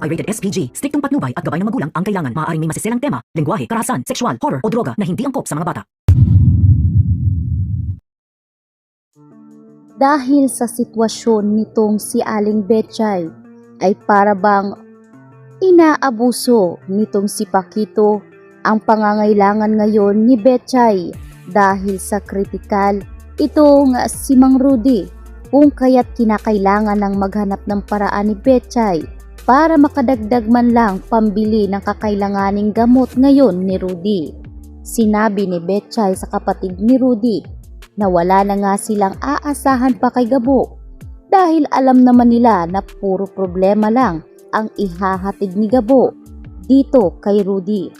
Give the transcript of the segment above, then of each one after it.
ay rated SPG. Striktong patnubay at gabay ng magulang ang kailangan. Maaaring may masiselang tema, lengguwahe, karahasan, sexual, horror o droga na hindi angkop sa mga bata. Dahil sa sitwasyon nitong si Aling Betchay ay para bang inaabuso nitong si Paquito ang pangangailangan ngayon ni Betchay dahil sa kritikal itong si Mang Rudy kung kaya't kinakailangan ng maghanap ng paraan ni Betchay para makadagdag man lang pambili ng kakailanganing gamot ngayon ni Rudy. Sinabi ni Betchay sa kapatid ni Rudy na wala na nga silang aasahan pa kay Gabo dahil alam naman nila na puro problema lang ang ihahatid ni Gabo dito kay Rudy.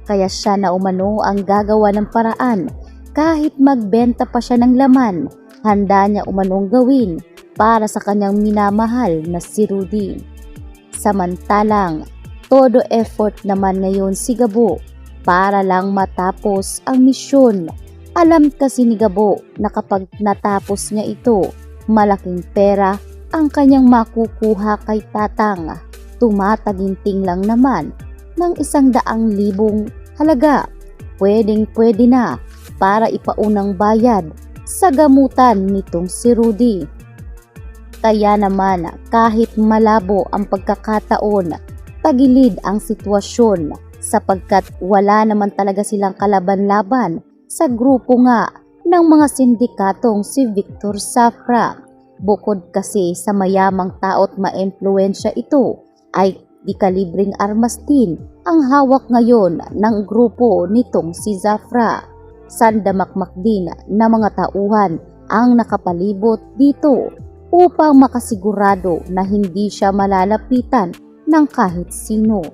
Kaya siya na umano ang gagawa ng paraan kahit magbenta pa siya ng laman, handa niya umanong gawin para sa kanyang minamahal na si Rudy. Samantalang, todo effort naman ngayon si Gabo para lang matapos ang misyon. Alam kasi ni Gabo na kapag natapos niya ito, malaking pera ang kanyang makukuha kay Tatang. Tumataginting lang naman ng 100,000 halaga. Pwedeng-pwede na para ipaunang bayad sa gamutan nitong si Rudy. Kaya naman kahit malabo ang pagkakataon, tagilid ang sitwasyon sapagkat wala naman talaga silang kalaban-laban sa grupo nga ng mga sindikatong si Victor Safra. Bukod kasi sa mayamang tao at maimpluwensya ito, ay di kalibreng armas din ang hawak ngayon ng grupo nitong si Zafra. Sandamakmak din na mga tauhan ang nakapalibot dito upang makasigurado na hindi siya malalapitan ng kahit sino.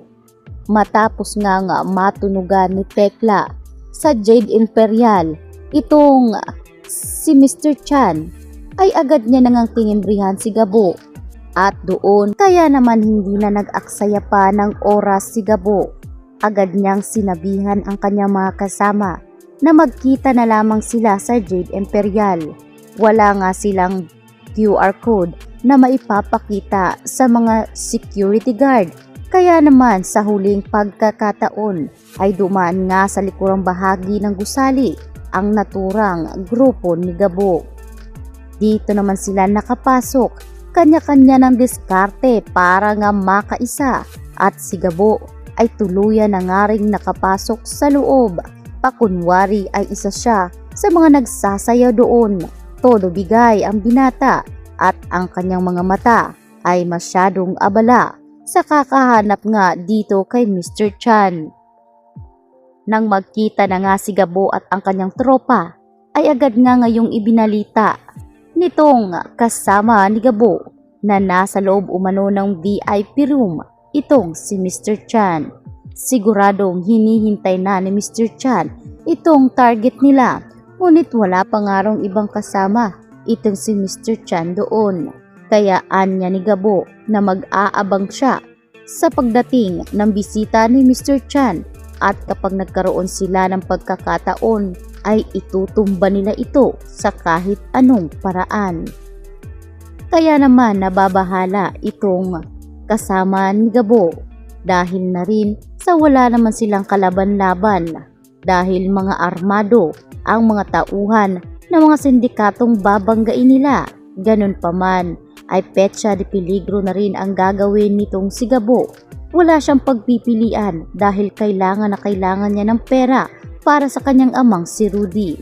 Matapos nga matunugan ni Tekla sa Jade Imperial, itong si Mr. Chan ay agad niya nangang tinimbrihan si Gabo. At doon, kaya naman hindi na nag-aksaya pa ng oras si Gabo. Agad niyang sinabihan ang kanyang mga kasama na magkita na lamang sila sa Jade Imperial. Wala nga silang QR code na maipapakita sa mga security guard. Kaya naman sa huling pagkakataon ay dumaan nga sa likurang bahagi ng gusali ang naturang grupo ni Gabo. Dito naman sila nakapasok. Kanya-kanya ng diskarte para nga makaisa at si Gabo ay tuluyan na nga ring nakapasok sa loob. Pakunwari ay isa siya sa mga nagsasayaw doon. Todo bigay ang binata at ang kanyang mga mata ay masyadong abala sa kakahanap nga dito kay Mr. Chan. Nang magkita na nga si Gabo at ang kanyang tropa ay agad nga ngayong ibinalita nitong kasama ni Gabo na nasa loob umano ng VIP room itong si Mr. Chan. Siguradong hinihintay na ni Mr. Chan itong target nila, ngunit wala pa nga rong ibang kasama itong si Mr. Chan doon. Kaya anya ni Gabo na mag-aabang siya sa pagdating ng bisita ni Mr. Chan at kapag nagkaroon sila ng pagkakataon ay itutumba nila ito sa kahit anong paraan. Kaya naman nababahala itong kasama ni Gabo dahil na rin sa wala naman silang kalaban-laban dahil mga armado ang mga tauhan ng mga sindikatong babanggain nila. Ganun pa man ay petsa de peligro na rin ang gagawin nitong si Gabo. Wala siyang pagpipilian dahil kailangan na kailangan niya ng pera para sa kanyang amang si Rudy.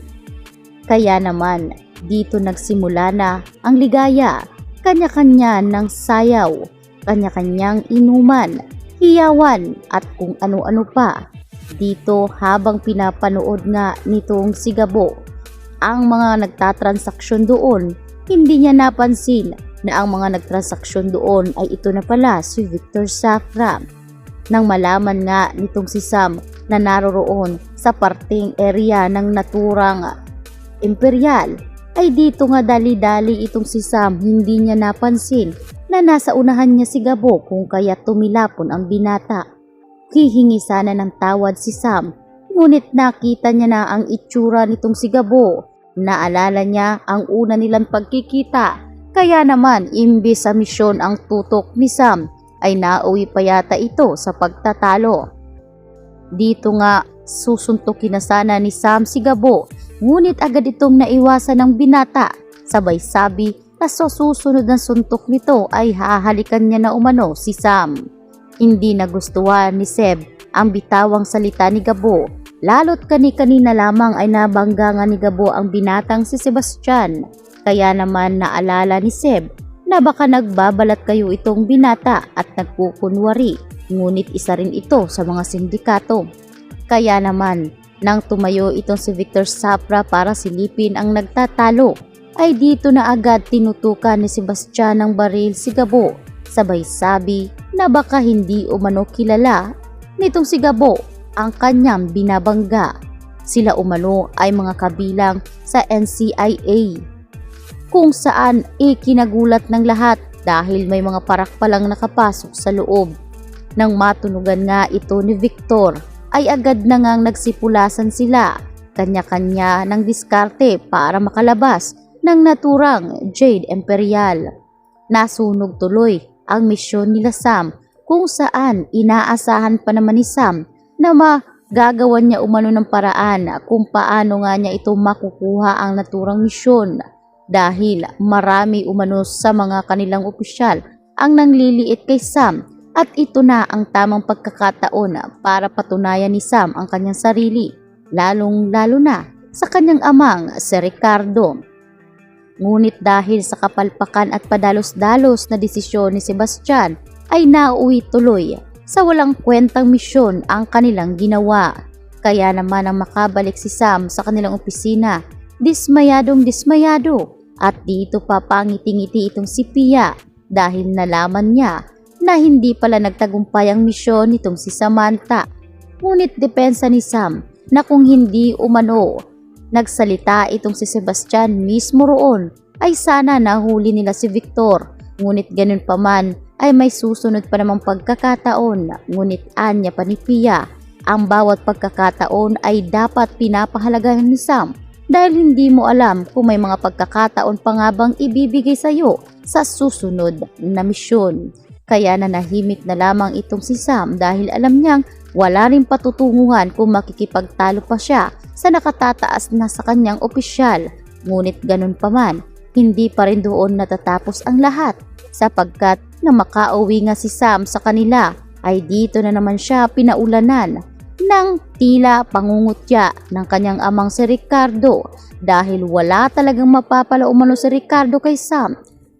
Kaya naman dito nagsimula na ang ligaya, kanya-kanya ng sayaw, kanya-kanyang inuman, hiyawan at kung ano-ano pa. Dito habang pinapanood nga nitong si Gabo ang mga nagtatransaksyon doon, hindi niya napansin na ang mga nagtransaksyon doon ay ito na pala si Victor Safra. Nang malaman nga nitong si Sam na naroroon sa parting area ng naturang Imperial, ay dito nga dali-dali itong si Sam hindi niya napansin na nasa unahan niya si Gabo kung kaya tumilapon ang binata. Hihingi sana ng tawad si Sam, ngunit nakita niya na ang itsura nitong si Gabo. Naalala niya ang una nilang pagkikita, kaya naman imbis sa misyon ang tutok ni Sam ay nauwi pa yata ito sa pagtatalo. Dito nga susuntukin na sana ni Sam si Gabo, ngunit agad itong naiwasan ng binata. Sabay sabi na sa susunod na suntok nito ay hahalikan niya na umano si Sam. Hindi nagustuhan ni Seb ang bitawang salita ni Gabo, lalo't kani-kanina lamang ay nabangga nga ni Gabo ang binatang si Sebastian. Kaya naman naalala ni Seb na baka nagbabalat kayo itong binata at nagkukunwari, ngunit isa rin ito sa mga sindikato. Kaya naman nang tumayo itong si Victor Sapra para silipin ang nagtatalo, ay dito na agad tinutukan ni Sebastian ng baril si Gabo. Sabay sabi na baka hindi umano kilala nitong si Gabo ang kanyang binabangga. Sila umano ay mga kabilang sa NCIA, kung saan ikinagulat ng lahat dahil may mga parak palang nakapasok sa loob. Nang matunugan nga ito ni Victor, ay agad na ngang nagsipulasan sila, kanya-kanya ng diskarte para makalabas ng naturang Jade Imperial. Nasunog tuloy ang misyon nila Sam, kung saan inaasahan pa naman ni Sam na magagawan niya umano ng paraan kung paano nga niya ito makukuha ang naturang misyon, dahil marami umano sa mga kanilang opisyal ang nangliliit kay Sam, at ito na ang tamang pagkakataon para patunayan ni Sam ang kanyang sarili, lalong-lalo na sa kanyang amang si Ricardo. Ngunit dahil sa kapalpakan at padalos-dalos na desisyon ni Sebastian, ay nauwi tuloy sa walang kwentang misyon ang kanilang ginawa. Kaya naman ang makabalik si Sam sa kanilang opisina, dismayadong-dismayado, at dito pa pangiti-ngiti itong si Pia dahil nalaman niya na hindi pala nagtagumpay ang misyon nitong si Samantha. Ngunit depensa ni Sam na kung hindi umano nagsalita itong si Sebastian mismo roon, ay sana nahuli nila si Victor. Ngunit ganun pa man ay may susunod pa namang pagkakataon. Ngunit anya pa ni Pia, ang bawat pagkakataon ay dapat pinapahalagahan ni Sam, dahil hindi mo alam kung may mga pagkakataon pa nga bang ibibigay sa iyo sa susunod na misyon. Kaya nanahimik na lamang itong si Sam dahil alam niyang wala rin patutunguhan kung makikipagtalo pa siya sa nakatataas na sa kanyang opisyal. Ngunit ganun pa man, hindi pa rin doon natatapos ang lahat, sapagkat na makauwi nga si Sam sa kanila ay dito na naman siya pinaulanan ng tila pangungutya ng kanyang amang si Ricardo, dahil wala talagang mapapala umano si Ricardo kay Sam.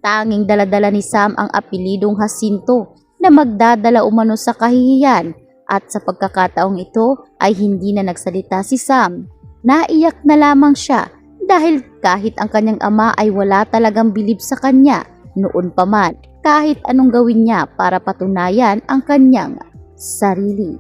Tanging daladala ni Sam ang apelidong Jacinto na magdadala umano sa kahihiyan, at sa pagkakataong ito ay hindi na nagsalita si Sam. Naiyak na lamang siya dahil kahit ang kanyang ama ay wala talagang bilib sa kanya noon pa man, kahit anong gawin niya para patunayan ang kanyang sarili.